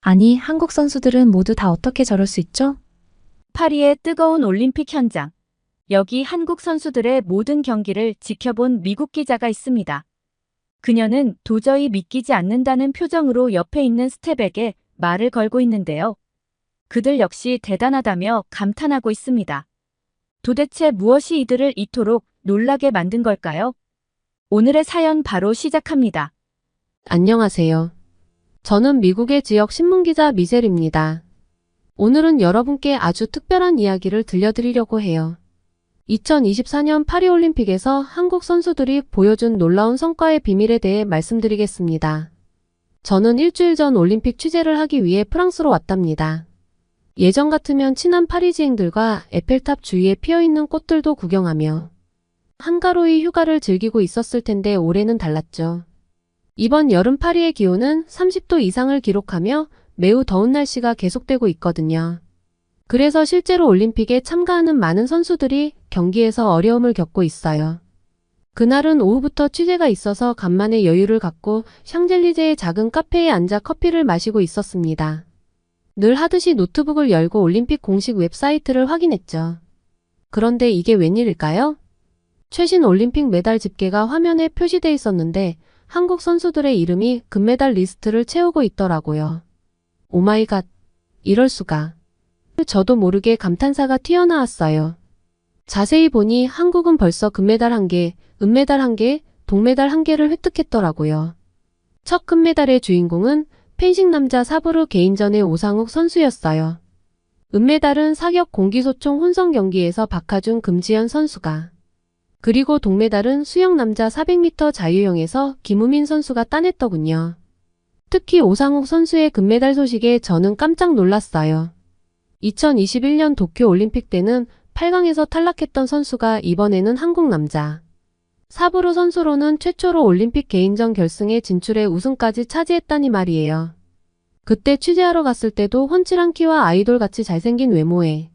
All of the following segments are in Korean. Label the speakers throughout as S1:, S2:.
S1: 아니, 한국 선수들은 모두 다 어떻게 저럴 수 있죠?
S2: 파리의 뜨거운 올림픽 현장. 여기 한국 선수들의 모든 경기를 지켜본 미국 기자가 있습니다. 그녀는 도저히 믿기지 않는다는 표정으로 옆에 있는 스텝에게 말을 걸고 있는데요. 그들 역시 대단하다며 감탄하고 있습니다. 도대체 무엇이 이들을 이토록 놀라게 만든 걸까요? 오늘의 사연 바로 시작합니다.
S3: 안녕하세요. 저는 미국의 지역 신문기자 미셸입니다. 오늘은 여러분께 아주 특별한 이야기를 들려드리려고 해요. 2024년 파리올림픽에서 한국 선수들이 보여준 놀라운 성과의 비밀에 대해 말씀드리겠습니다. 저는 일주일 전 올림픽 취재를 하기 위해 프랑스로 왔답니다. 예전 같으면 친한 파리지행들과 에펠탑 주위에 피어있는 꽃들도 구경하며 한가로이 휴가를 즐기고 있었을 텐데 올해는 달랐죠. 이번 여름 파리의 기온은 30도 이상을 기록하며 매우 더운 날씨가 계속되고 있거든요. 그래서 실제로 올림픽에 참가하는 많은 선수들이 경기에서 어려움을 겪고 있어요. 그날은 오후부터 취재가 있어서 간만에 여유를 갖고 샹젤리제의 작은 카페에 앉아 커피를 마시고 있었습니다. 늘 하듯이 노트북을 열고 올림픽 공식 웹사이트를 확인했죠. 그런데 이게 웬일일까요? 최신 올림픽 메달 집계가 화면에 표시돼 있었는데 한국 선수들의 이름이 금메달 리스트를 채우고 있더라고요. 오마이갓, 이럴 수가. 저도 모르게 감탄사가 튀어나왔어요. 자세히 보니 한국은 벌써 금메달 1개, 은메달 1개, 동메달 1개를 획득했더라고요. 첫 금메달의 주인공은 펜싱 남자 사브르 개인전의 오상욱 선수였어요. 은메달은 사격 공기소총 혼성 경기에서 박하준 금지연 선수가, 그리고 동메달은 수영 남자 400m 자유형에서 김우민 선수가 따냈더군요. 특히 오상욱 선수의 금메달 소식에 저는 깜짝 놀랐어요. 2021년 도쿄올림픽 때는 8강에서 탈락했던 선수가 이번에는 한국 남자 사브르 선수로는 최초로 올림픽 개인전 결승에 진출해 우승까지 차지했다니 말이에요. 그때 취재하러 갔을 때도 훤칠한 키와 아이돌같이 잘생긴 외모에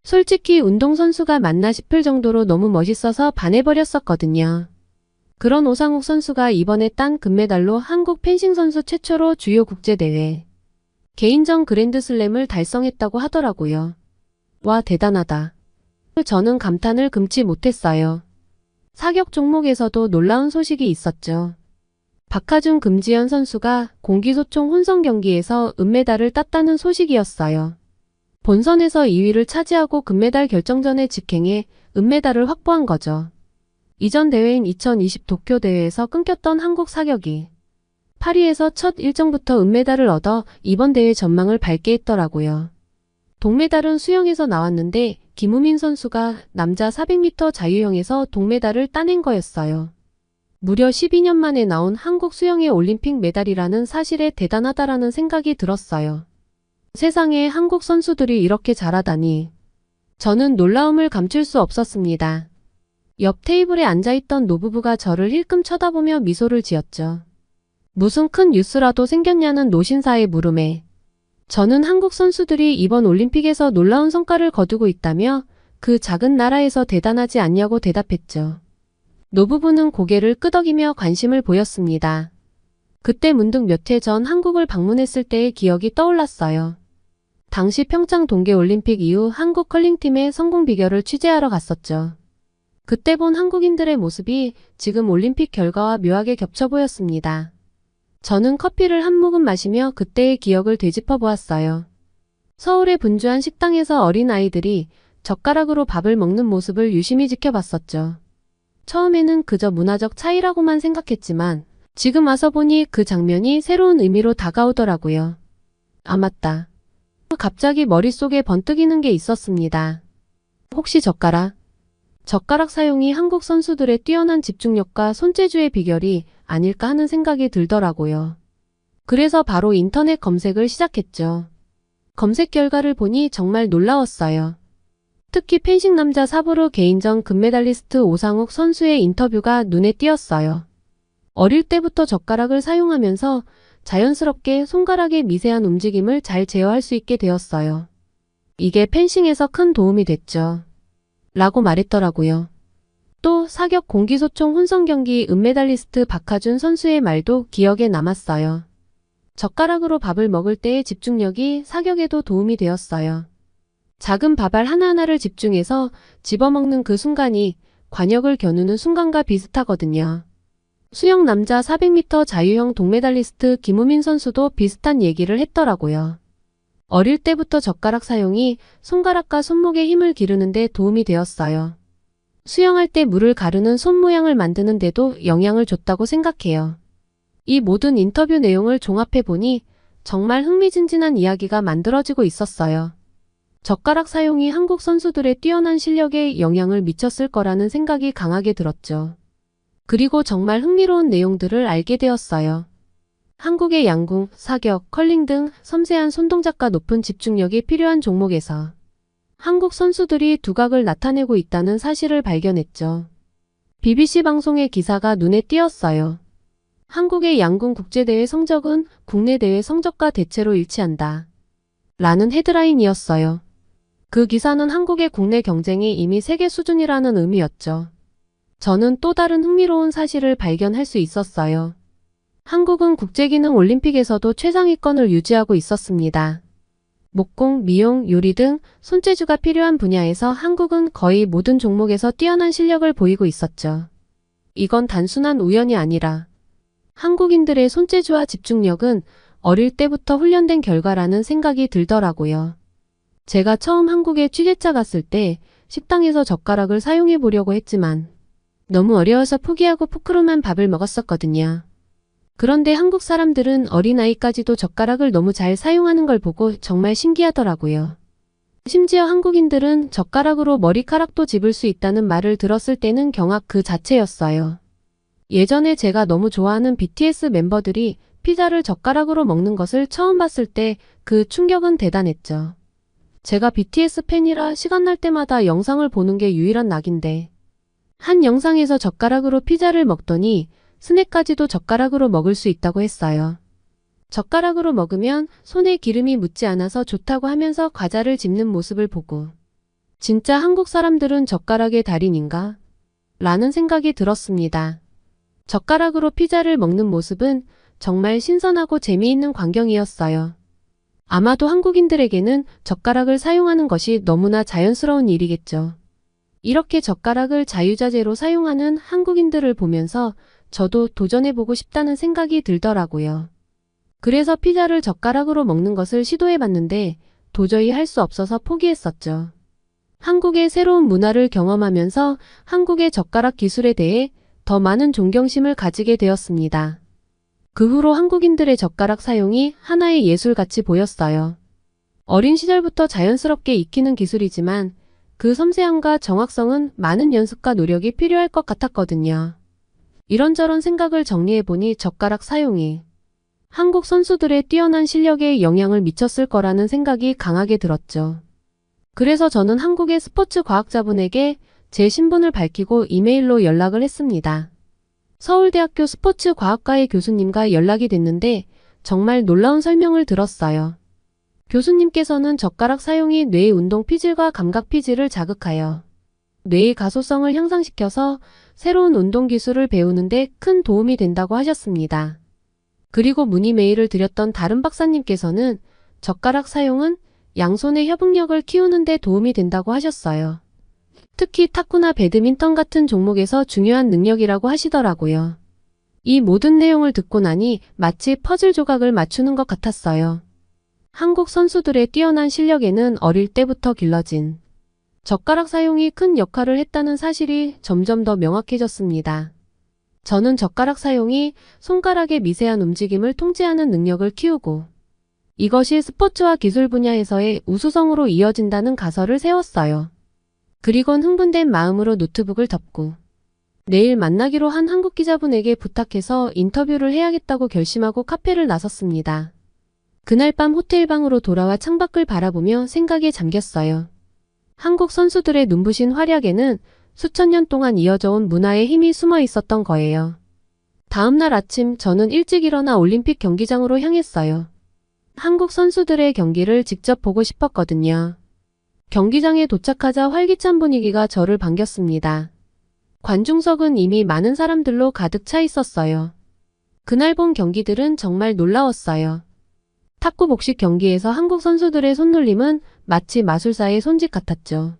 S3: 솔직히 운동선수가 맞나 싶을 정도로 너무 멋있어서 반해버렸었거든요. 그런 오상욱 선수가 이번에 딴 금메달로 한국 펜싱 선수 최초로 주요 국제대회 개인전 그랜드슬램을 달성했다고 하더라고요. 와, 대단하다. 저는 감탄을 금치 못했어요. 사격 종목에서도 놀라운 소식이 있었죠. 박하준 금지연 선수가 공기소총 혼성 경기에서 은메달을 땄다는 소식이었어요. 본선에서 2위를 차지하고 금메달 결정전에 직행해 은메달을 확보한 거죠. 이전 대회인 2020 도쿄 대회에서 끊겼던 한국 사격이 파리에서 첫 일정부터 은메달을 얻어 이번 대회 전망을 밝게 했더라고요. 동메달은 수영에서 나왔는데 김우민 선수가 남자 400m 자유형에서 동메달을 따낸 거였어요. 무려 12년 만에 나온 한국 수영의 올림픽 메달이라는 사실에 대단하다라는 생각이 들었어요. 세상에 한국 선수들이 이렇게 잘하다니. 저는 놀라움을 감출 수 없었습니다. 옆 테이블에 앉아있던 노부부가 저를 힐끔 쳐다보며 미소를 지었죠. 무슨 큰 뉴스라도 생겼냐는 노신사의 물음에 저는 한국 선수들이 이번 올림픽에서 놀라운 성과를 거두고 있다며 그 작은 나라에서 대단하지 않냐고 대답했죠. 노부부는 고개를 끄덕이며 관심을 보였습니다. 그때 문득 몇 해 전 한국을 방문했을 때의 기억이 떠올랐어요. 당시 평창 동계올림픽 이후 한국 컬링팀의 성공 비결을 취재하러 갔었죠. 그때 본 한국인들의 모습이 지금 올림픽 결과와 묘하게 겹쳐 보였습니다. 저는 커피를 한 모금 마시며 그때의 기억을 되짚어 보았어요. 서울의 분주한 식당에서 어린 아이들이 젓가락으로 밥을 먹는 모습을 유심히 지켜봤었죠. 처음에는 그저 문화적 차이라고만 생각했지만 지금 와서 보니 그 장면이 새로운 의미로 다가오더라고요. 아, 맞다. 갑자기 머릿속에 번뜩이는 게 있었습니다. 혹시 젓가락 사용이 한국 선수들의 뛰어난 집중력과 손재주의 비결이 아닐까 하는 생각이 들더라고요. 그래서 바로 인터넷 검색을 시작했죠. 검색 결과를 보니 정말 놀라웠어요. 특히 펜싱 남자 사브르 개인전 금메달리스트 오상욱 선수의 인터뷰가 눈에 띄었어요. 어릴 때부터 젓가락을 사용하면서 자연스럽게 손가락의 미세한 움직임을 잘 제어할 수 있게 되었어요. 이게 펜싱에서 큰 도움이 됐죠. 라고 말했더라고요. 또 사격 공기소총 혼성 경기 은메달리스트 박하준 선수의 말도 기억에 남았어요. 젓가락으로 밥을 먹을 때의 집중력이 사격에도 도움이 되었어요. 작은 밥알 하나하나를 집중해서 집어먹는 그 순간이 관역을 겨누는 순간과 비슷하거든요. 수영 남자 400m 자유형 동메달리스트 김우민 선수도 비슷한 얘기를 했더라고요. 어릴 때부터 젓가락 사용이 손가락과 손목의 힘을 기르는 데 도움이 되었어요. 수영할 때 물을 가르는 손 모양을 만드는 데도 영향을 줬다고 생각해요. 이 모든 인터뷰 내용을 종합해 보니 정말 흥미진진한 이야기가 만들어지고 있었어요. 젓가락 사용이 한국 선수들의 뛰어난 실력에 영향을 미쳤을 거라는 생각이 강하게 들었죠. 그리고 정말 흥미로운 내용들을 알게 되었어요. 한국의 양궁, 사격, 컬링 등 섬세한 손동작과 높은 집중력이 필요한 종목에서 한국 선수들이 두각을 나타내고 있다는 사실을 발견했죠. BBC 방송의 기사가 눈에 띄었어요. 한국의 양궁 국제대회 성적은 국내 대회 성적과 대체로 일치한다. 라는 헤드라인이었어요. 그 기사는 한국의 국내 경쟁이 이미 세계 수준이라는 의미였죠. 저는 또 다른 흥미로운 사실을 발견할 수 있었어요. 한국은 국제기능 올림픽에서도 최상위권을 유지하고 있었습니다. 목공, 미용, 요리 등 손재주가 필요한 분야에서 한국은 거의 모든 종목에서 뛰어난 실력을 보이고 있었죠. 이건 단순한 우연이 아니라 한국인들의 손재주와 집중력은 어릴 때부터 훈련된 결과라는 생각이 들더라고요. 제가 처음 한국에 취재차 갔을 때 식당에서 젓가락을 사용해 보려고 했지만 너무 어려워서 포기하고 포크로만 밥을 먹었었거든요. 그런데 한국 사람들은 어린아이까지도 젓가락을 너무 잘 사용하는 걸 보고 정말 신기하더라고요. 심지어 한국인들은 젓가락으로 머리카락도 집을 수 있다는 말을 들었을 때는 경악 그 자체였어요. 예전에 제가 너무 좋아하는 BTS 멤버들이 피자를 젓가락으로 먹는 것을 처음 봤을 때 그 충격은 대단했죠. 제가 BTS 팬이라 시간 날 때마다 영상을 보는 게 유일한 낙인데 한 영상에서 젓가락으로 피자를 먹더니 스낵까지도 젓가락으로 먹을 수 있다고 했어요. 젓가락으로 먹으면 손에 기름이 묻지 않아서 좋다고 하면서 과자를 집는 모습을 보고 진짜 한국 사람들은 젓가락의 달인인가? 라는 생각이 들었습니다. 젓가락으로 피자를 먹는 모습은 정말 신선하고 재미있는 광경이었어요. 아마도 한국인들에게는 젓가락을 사용하는 것이 너무나 자연스러운 일이겠죠. 이렇게 젓가락을 자유자재로 사용하는 한국인들을 보면서 저도 도전해보고 싶다는 생각이 들더라고요. 그래서 피자를 젓가락으로 먹는 것을 시도해봤는데 도저히 할 수 없어서 포기했었죠. 한국의 새로운 문화를 경험하면서 한국의 젓가락 기술에 대해 더 많은 존경심을 가지게 되었습니다. 그 후로 한국인들의 젓가락 사용이 하나의 예술같이 보였어요. 어린 시절부터 자연스럽게 익히는 기술이지만 그 섬세함과 정확성은 많은 연습과 노력이 필요할 것 같았거든요. 이런저런 생각을 정리해보니 젓가락 사용이 한국 선수들의 뛰어난 실력에 영향을 미쳤을 거라는 생각이 강하게 들었죠. 그래서 저는 한국의 스포츠 과학자분에게 제 신분을 밝히고 이메일로 연락을 했습니다. 서울대학교 스포츠과학과의 교수님과 연락이 됐는데 정말 놀라운 설명을 들었어요. 교수님께서는 젓가락 사용이 뇌의 운동 피질과 감각 피질을 자극하여 뇌의 가소성을 향상시켜서 새로운 운동 기술을 배우는데 큰 도움이 된다고 하셨습니다. 그리고 문의 메일을 드렸던 다른 박사님께서는 젓가락 사용은 양손의 협응력을 키우는 데 도움이 된다고 하셨어요. 특히 탁구나 배드민턴 같은 종목에서 중요한 능력이라고 하시더라고요. 이 모든 내용을 듣고 나니 마치 퍼즐 조각을 맞추는 것 같았어요. 한국 선수들의 뛰어난 실력에는 어릴 때부터 길러진 젓가락 사용이 큰 역할을 했다는 사실이 점점 더 명확해졌습니다. 저는 젓가락 사용이 손가락의 미세한 움직임을 통제하는 능력을 키우고 이것이 스포츠와 기술 분야에서의 우수성으로 이어진다는 가설을 세웠어요. 그리곤 흥분된 마음으로 노트북을 덮고 내일 만나기로 한 한국 기자분에게 부탁해서 인터뷰를 해야겠다고 결심하고 카페를 나섰습니다. 그날 밤 호텔 방으로 돌아와 창밖을 바라보며 생각에 잠겼어요. 한국 선수들의 눈부신 활약에는 수천 년 동안 이어져온 문화의 힘이 숨어 있었던 거예요. 다음 날 아침 저는 일찍 일어나 올림픽 경기장으로 향했어요. 한국 선수들의 경기를 직접 보고 싶었거든요. 경기장에 도착하자 활기찬 분위기가 저를 반겼습니다. 관중석은 이미 많은 사람들로 가득 차 있었어요. 그날 본 경기들은 정말 놀라웠어요. 탁구 복식 경기에서 한국 선수들의 손놀림은 마치 마술사의 손짓 같았죠.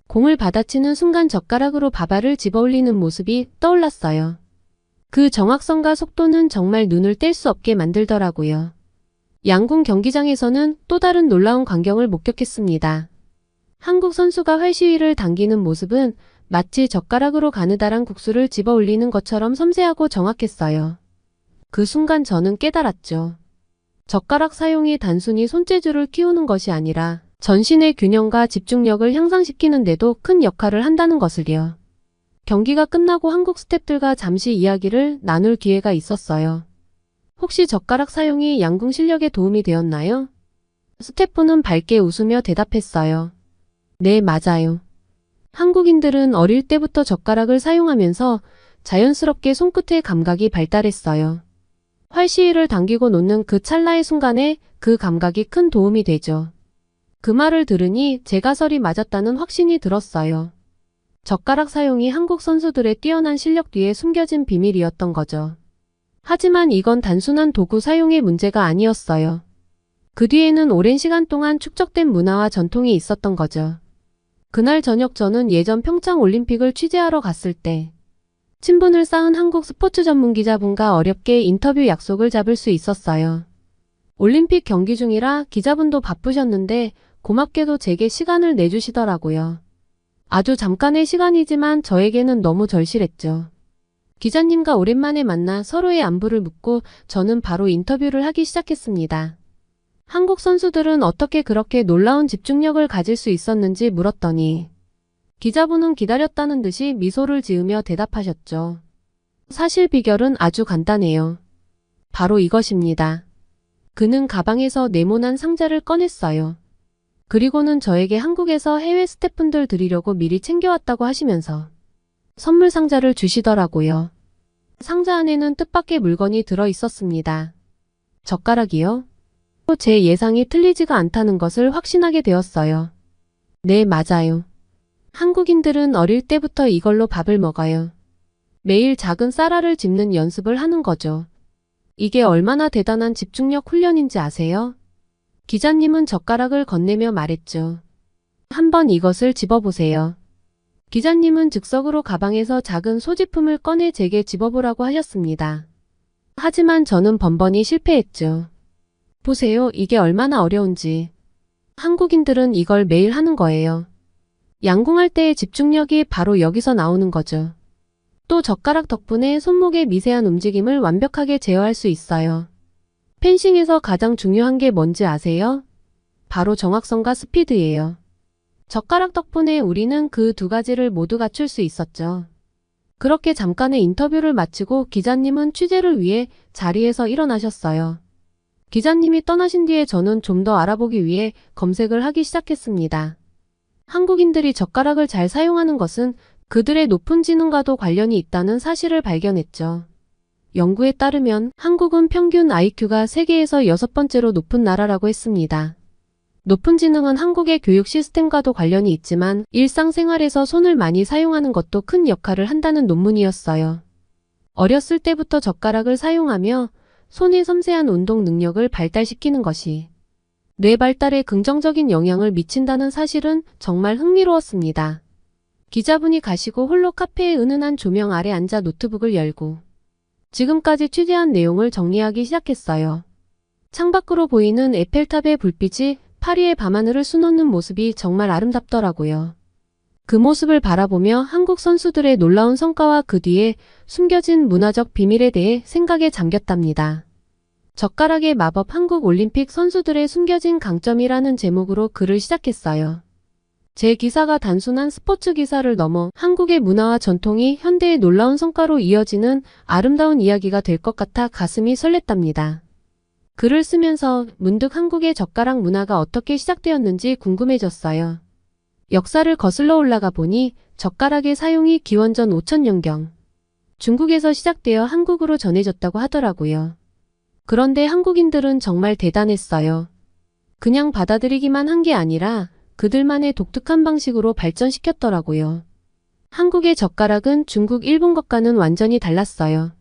S3: 공을 받아치는 순간 젓가락으로 밥알을 집어올리는 모습이 떠올랐어요. 그 정확성과 속도는 정말 눈을 뗄 수 없게 만들더라고요. 양궁 경기장에서는 또 다른 놀라운 광경을 목격했습니다. 한국 선수가 활시위를 당기는 모습은 마치 젓가락으로 가느다란 국수를 집어올리는 것처럼 섬세하고 정확했어요. 그 순간 저는 깨달았죠. 젓가락 사용이 단순히 손재주를 키우는 것이 아니라 전신의 균형과 집중력을 향상시키는 데도 큰 역할을 한다는 것을요. 경기가 끝나고 한국 스태프들과 잠시 이야기를 나눌 기회가 있었어요. 혹시 젓가락 사용이 양궁 실력에 도움이 되었나요? 스태프는 밝게 웃으며 대답했어요. 네, 맞아요. 한국인들은 어릴 때부터 젓가락을 사용하면서 자연스럽게 손끝의 감각이 발달했어요. 활시위를 당기고 놓는 그 찰나의 순간에 그 감각이 큰 도움이 되죠. 그 말을 들으니 제 가설이 맞았다는 확신이 들었어요. 젓가락 사용이 한국 선수들의 뛰어난 실력 뒤에 숨겨진 비밀이었던 거죠. 하지만 이건 단순한 도구 사용의 문제가 아니었어요. 그 뒤에는 오랜 시간 동안 축적된 문화와 전통이 있었던 거죠. 그날 저녁 저는 예전 평창 올림픽을 취재하러 갔을 때 친분을 쌓은 한국 스포츠 전문 기자분과 어렵게 인터뷰 약속을 잡을 수 있었어요. 올림픽 경기 중이라 기자분도 바쁘셨는데 고맙게도 제게 시간을 내주시더라고요. 아주 잠깐의 시간이지만 저에게는 너무 절실했죠. 기자님과 오랜만에 만나 서로의 안부를 묻고 저는 바로 인터뷰를 하기 시작했습니다. 한국 선수들은 어떻게 그렇게 놀라운 집중력을 가질 수 있었는지 물었더니 기자분은 기다렸다는 듯이 미소를 지으며 대답하셨죠. 사실 비결은 아주 간단해요. 바로 이것입니다. 그는 가방에서 네모난 상자를 꺼냈어요. 그리고는 저에게 한국에서 해외 스태프분들 드리려고 미리 챙겨왔다고 하시면서 선물 상자를 주시더라고요. 상자 안에는 뜻밖의 물건이 들어 있었습니다. 젓가락이요? 제 예상이 틀리지가 않다는 것을 확신하게 되었어요. 네, 맞아요. 한국인들은 어릴 때부터 이걸로 밥을 먹어요. 매일 작은 쌀알을 집는 연습을 하는 거죠. 이게 얼마나 대단한 집중력 훈련인지 아세요? 기자님은 젓가락을 건네며 말했죠. 한번 이것을 집어보세요. 기자님은 즉석으로 가방에서 작은 소지품을 꺼내 제게 집어보라고 하셨습니다. 하지만 저는 번번이 실패했죠. 보세요, 이게 얼마나 어려운지. 한국인들은 이걸 매일 하는 거예요. 양궁할 때의 집중력이 바로 여기서 나오는 거죠. 또 젓가락 덕분에 손목의 미세한 움직임을 완벽하게 제어할 수 있어요. 펜싱에서 가장 중요한 게 뭔지 아세요? 바로 정확성과 스피드예요. 젓가락 덕분에 우리는 그 두 가지를 모두 갖출 수 있었죠. 그렇게 잠깐의 인터뷰를 마치고 기자님은 취재를 위해 자리에서 일어나셨어요. 기자님이 떠나신 뒤에 저는 좀 더 알아보기 위해 검색을 하기 시작했습니다. 한국인들이 젓가락을 잘 사용하는 것은 그들의 높은 지능과도 관련이 있다는 사실을 발견했죠. 연구에 따르면 한국은 평균 IQ가 세계에서 6번째로 높은 나라라고 했습니다. 높은 지능은 한국의 교육 시스템과도 관련이 있지만 일상생활에서 손을 많이 사용하는 것도 큰 역할을 한다는 논문이었어요. 어렸을 때부터 젓가락을 사용하며 손의 섬세한 운동 능력을 발달시키는 것이 뇌 발달에 긍정적인 영향을 미친다는 사실은 정말 흥미로웠습니다. 기자분이 가시고 홀로 카페의 은은한 조명 아래 앉아 노트북을 열고 지금까지 취재한 내용을 정리하기 시작했어요. 창밖으로 보이는 에펠탑의 불빛이 파리의 밤하늘을 수놓는 모습이 정말 아름답더라고요. 그 모습을 바라보며 한국 선수들의 놀라운 성과와 그 뒤에 숨겨진 문화적 비밀에 대해 생각에 잠겼답니다. 젓가락의 마법 한국 올림픽 선수들의 숨겨진 강점이라는 제목으로 글을 시작했어요. 제 기사가 단순한 스포츠 기사를 넘어 한국의 문화와 전통이 현대의 놀라운 성과로 이어지는 아름다운 이야기가 될 것 같아 가슴이 설렜답니다. 글을 쓰면서 문득 한국의 젓가락 문화가 어떻게 시작되었는지 궁금해졌어요. 역사를 거슬러 올라가 보니 젓가락의 사용이 기원전 5000년경 중국에서 시작되어 한국으로 전해졌다고 하더라고요. 그런데 한국인들은 정말 대단했어요. 그냥 받아들이기만 한 게 아니라 그들만의 독특한 방식으로 발전시켰더라고요. 한국의 젓가락은 중국, 일본 것과는 완전히 달랐어요.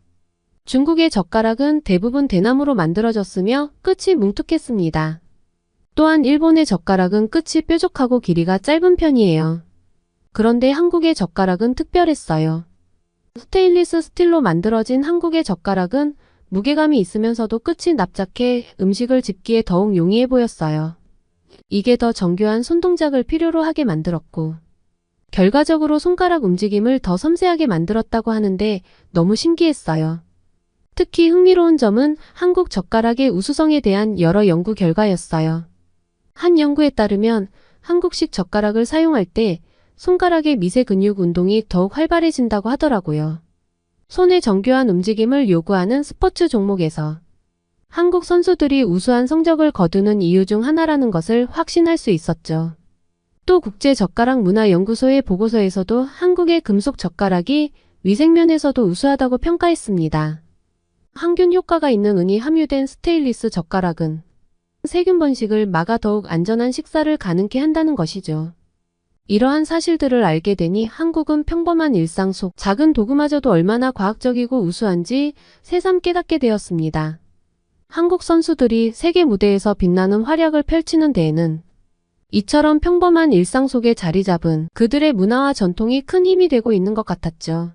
S3: 중국의 젓가락은 대부분 대나무로 만들어졌으며 끝이 뭉툭했습니다. 또한 일본의 젓가락은 끝이 뾰족하고 길이가 짧은 편이에요. 그런데 한국의 젓가락은 특별했어요. 스테인리스 스틸로 만들어진 한국의 젓가락은 무게감이 있으면서도 끝이 납작해 음식을 집기에 더욱 용이해 보였어요. 이게 더 정교한 손동작을 필요로 하게 만들었고, 결과적으로 손가락 움직임을 더 섬세하게 만들었다고 하는데 너무 신기했어요. 특히 흥미로운 점은 한국 젓가락의 우수성에 대한 여러 연구 결과였어요. 한 연구에 따르면 한국식 젓가락을 사용할 때 손가락의 미세 근육 운동이 더욱 활발해진다고 하더라고요. 손의 정교한 움직임을 요구하는 스포츠 종목에서 한국 선수들이 우수한 성적을 거두는 이유 중 하나라는 것을 확신할 수 있었죠. 또 국제젓가락문화연구소의 보고서에서도 한국의 금속 젓가락이 위생면에서도 우수하다고 평가했습니다. 항균 효과가 있는 은이 함유된 스테인리스 젓가락은 세균 번식을 막아 더욱 안전한 식사를 가능케 한다는 것이죠. 이러한 사실들을 알게 되니 한국은 평범한 일상 속 작은 도구마저도 얼마나 과학적이고 우수한지 새삼 깨닫게 되었습니다. 한국 선수들이 세계 무대에서 빛나는 활약을 펼치는 데에는 이처럼 평범한 일상 속에 자리 잡은 그들의 문화와 전통이 큰 힘이 되고 있는 것 같았죠.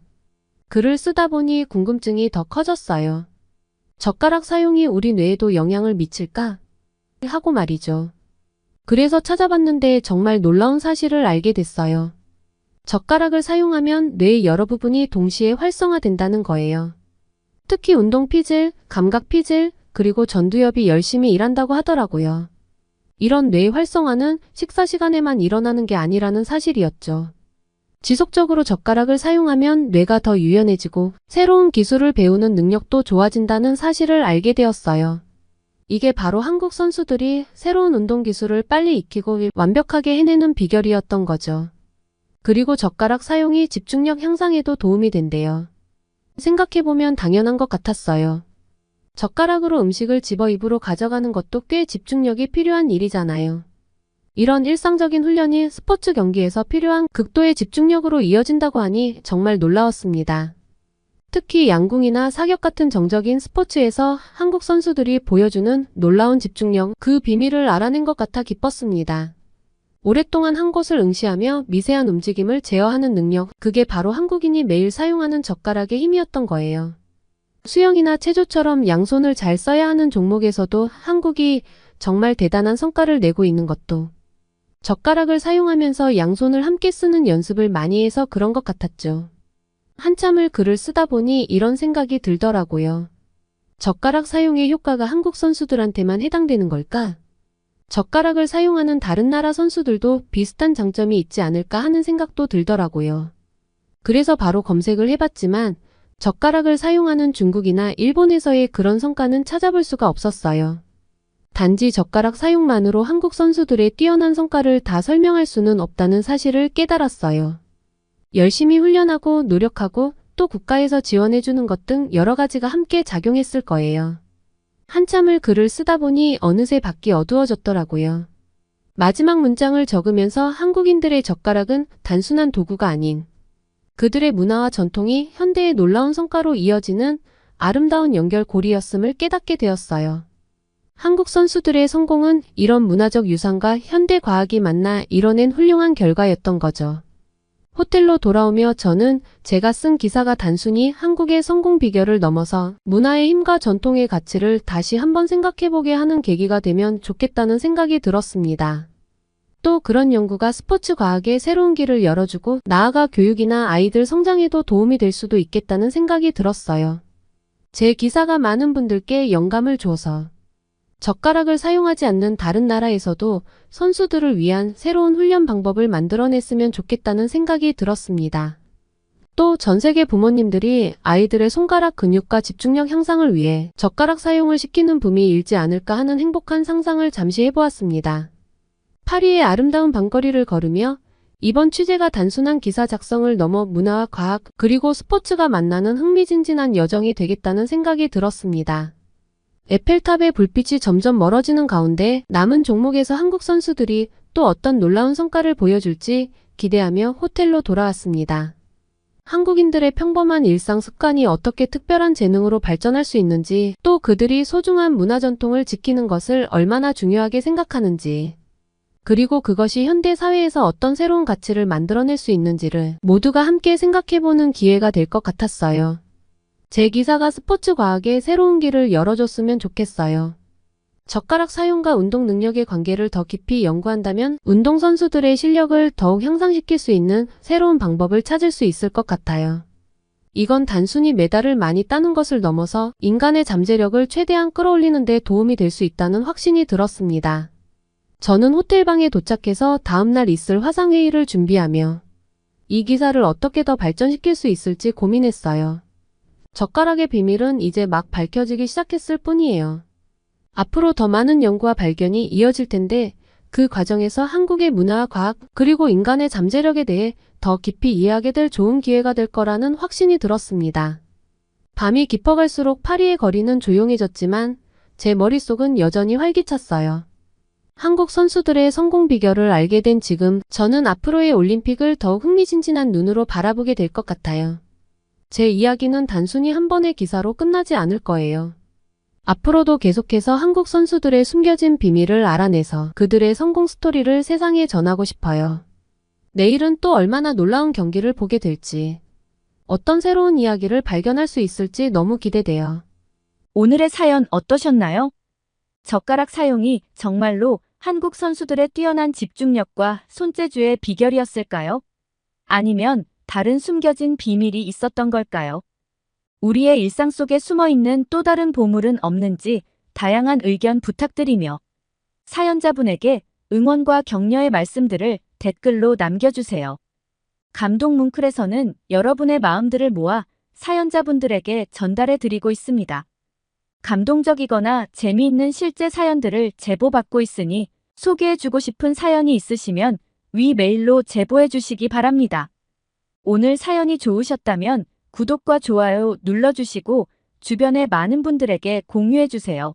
S3: 글을 쓰다 보니 궁금증이 더 커졌어요. 젓가락 사용이 우리 뇌에도 영향을 미칠까? 하고 말이죠. 그래서 찾아봤는데 정말 놀라운 사실을 알게 됐어요. 젓가락을 사용하면 뇌의 여러 부분이 동시에 활성화된다는 거예요. 특히 운동 피질, 감각 피질, 그리고 전두엽이 열심히 일한다고 하더라고요. 이런 뇌 활성화는 식사 시간에만 일어나는 게 아니라는 사실이었죠. 지속적으로 젓가락을 사용하면 뇌가 더 유연해지고 새로운 기술을 배우는 능력도 좋아진다는 사실을 알게 되었어요. 이게 바로 한국 선수들이 새로운 운동 기술을 빨리 익히고 완벽하게 해내는 비결이었던 거죠. 그리고 젓가락 사용이 집중력 향상에도 도움이 된대요. 생각해보면 당연한 것 같았어요. 젓가락으로 음식을 집어 입으로 가져가는 것도 꽤 집중력이 필요한 일이잖아요. 이런 일상적인 훈련이 스포츠 경기에서 필요한 극도의 집중력으로 이어진다고 하니 정말 놀라웠습니다. 특히 양궁이나 사격 같은 정적인 스포츠에서 한국 선수들이 보여주는 놀라운 집중력, 그 비밀을 알아낸 것 같아 기뻤습니다. 오랫동안 한 곳을 응시하며 미세한 움직임을 제어하는 능력, 그게 바로 한국인이 매일 사용하는 젓가락의 힘이었던 거예요. 수영이나 체조처럼 양손을 잘 써야 하는 종목에서도 한국이 정말 대단한 성과를 내고 있는 것도 젓가락을 사용하면서 양손을 함께 쓰는 연습을 많이 해서 그런 것 같았죠. 한참을 글을 쓰다 보니 이런 생각이 들더라고요. 젓가락 사용의 효과가 한국 선수들한테만 해당되는 걸까? 젓가락을 사용하는 다른 나라 선수들도 비슷한 장점이 있지 않을까 하는 생각도 들더라고요. 그래서 바로 검색을 해봤지만 젓가락을 사용하는 중국이나 일본에서의 그런 성과는 찾아볼 수가 없었어요. 단지 젓가락 사용만으로 한국 선수들의 뛰어난 성과를 다 설명할 수는 없다는 사실을 깨달았어요. 열심히 훈련하고 노력하고 또 국가에서 지원해주는 것 등 여러 가지가 함께 작용했을 거예요. 한참을 글을 쓰다 보니 어느새 밖이 어두워졌더라고요. 마지막 문장을 적으면서 한국인들의 젓가락은 단순한 도구가 아닌 그들의 문화와 전통이 현대의 놀라운 성과로 이어지는 아름다운 연결고리였음을 깨닫게 되었어요. 한국 선수들의 성공은 이런 문화적 유산과 현대 과학이 만나 이뤄낸 훌륭한 결과였던 거죠. 호텔로 돌아오며 저는 제가 쓴 기사가 단순히 한국의 성공 비결을 넘어서 문화의 힘과 전통의 가치를 다시 한번 생각해보게 하는 계기가 되면 좋겠다는 생각이 들었습니다. 또 그런 연구가 스포츠 과학의 새로운 길을 열어주고 나아가 교육이나 아이들 성장에도 도움이 될 수도 있겠다는 생각이 들었어요. 제 기사가 많은 분들께 영감을 줘서 젓가락을 사용하지 않는 다른 나라에서도 선수들을 위한 새로운 훈련 방법을 만들어냈으면 좋겠다는 생각이 들었습니다. 또 전 세계 부모님들이 아이들의 손가락 근육과 집중력 향상을 위해 젓가락 사용을 시키는 붐이 일지 않을까 하는 행복한 상상을 잠시 해보았습니다. 파리의 아름다운 밤거리를 걸으며 이번 취재가 단순한 기사 작성을 넘어 문화와 과학 그리고 스포츠가 만나는 흥미진진한 여정이 되겠다는 생각이 들었습니다. 에펠탑의 불빛이 점점 멀어지는 가운데 남은 종목에서 한국 선수들이 또 어떤 놀라운 성과를 보여줄지 기대하며 호텔로 돌아왔습니다. 한국인들의 평범한 일상 습관이 어떻게 특별한 재능으로 발전할 수 있는지, 또 그들이 소중한 문화 전통을 지키는 것을 얼마나 중요하게 생각하는지, 그리고 그것이 현대 사회에서 어떤 새로운 가치를 만들어낼 수 있는지를 모두가 함께 생각해보는 기회가 될 것 같았어요. 제 기사가 스포츠 과학에 새로운 길을 열어줬으면 좋겠어요. 젓가락 사용과 운동 능력의 관계를 더 깊이 연구한다면 운동선수들의 실력을 더욱 향상시킬 수 있는 새로운 방법을 찾을 수 있을 것 같아요. 이건 단순히 메달을 많이 따는 것을 넘어서 인간의 잠재력을 최대한 끌어올리는 데 도움이 될 수 있다는 확신이 들었습니다. 저는 호텔방에 도착해서 다음날 있을 화상회의를 준비하며 이 기사를 어떻게 더 발전시킬 수 있을지 고민했어요. 젓가락의 비밀은 이제 막 밝혀지기 시작했을 뿐이에요. 앞으로 더 많은 연구와 발견이 이어질 텐데 그 과정에서 한국의 문화와 과학 그리고 인간의 잠재력에 대해 더 깊이 이해하게 될 좋은 기회가 될 거라는 확신이 들었습니다. 밤이 깊어갈수록 파리의 거리는 조용해졌지만 제 머릿속은 여전히 활기찼어요. 한국 선수들의 성공 비결을 알게 된 지금 저는 앞으로의 올림픽을 더욱 흥미진진한 눈으로 바라보게 될 것 같아요. 제 이야기는 단순히 한 번의 기사로 끝나지 않을 거예요. 앞으로도 계속해서 한국 선수들의 숨겨진 비밀을 알아내서 그들의 성공 스토리를 세상에 전하고 싶어요. 내일은 또 얼마나 놀라운 경기를 보게 될지, 어떤 새로운 이야기를 발견할 수 있을지 너무 기대돼요.
S2: 오늘의 사연 어떠셨나요? 젓가락 사용이 정말로 한국 선수들의 뛰어난 집중력과 손재주의 비결이었을까요? 아니면 다른 숨겨진 비밀이 있었던 걸까요? 우리의 일상 속에 숨어있는 또 다른 보물은 없는지 다양한 의견 부탁드리며 사연자분에게 응원과 격려의 말씀들을 댓글로 남겨주세요. 감동 뭉클에서는 여러분의 마음들을 모아 사연자분들에게 전달해 드리고 있습니다. 감동적이거나 재미있는 실제 사연들을 제보받고 있으니 소개해주고 싶은 사연이 있으시면 위 메일로 제보해 주시기 바랍니다. 오늘 사연이 좋으셨다면 구독과 좋아요 눌러주시고 주변의 많은 분들에게 공유해주세요.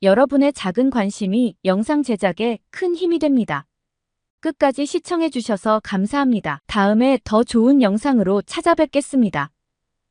S2: 여러분의 작은 관심이 영상 제작에 큰 힘이 됩니다. 끝까지 시청해주셔서 감사합니다. 다음에 더 좋은 영상으로 찾아뵙겠습니다.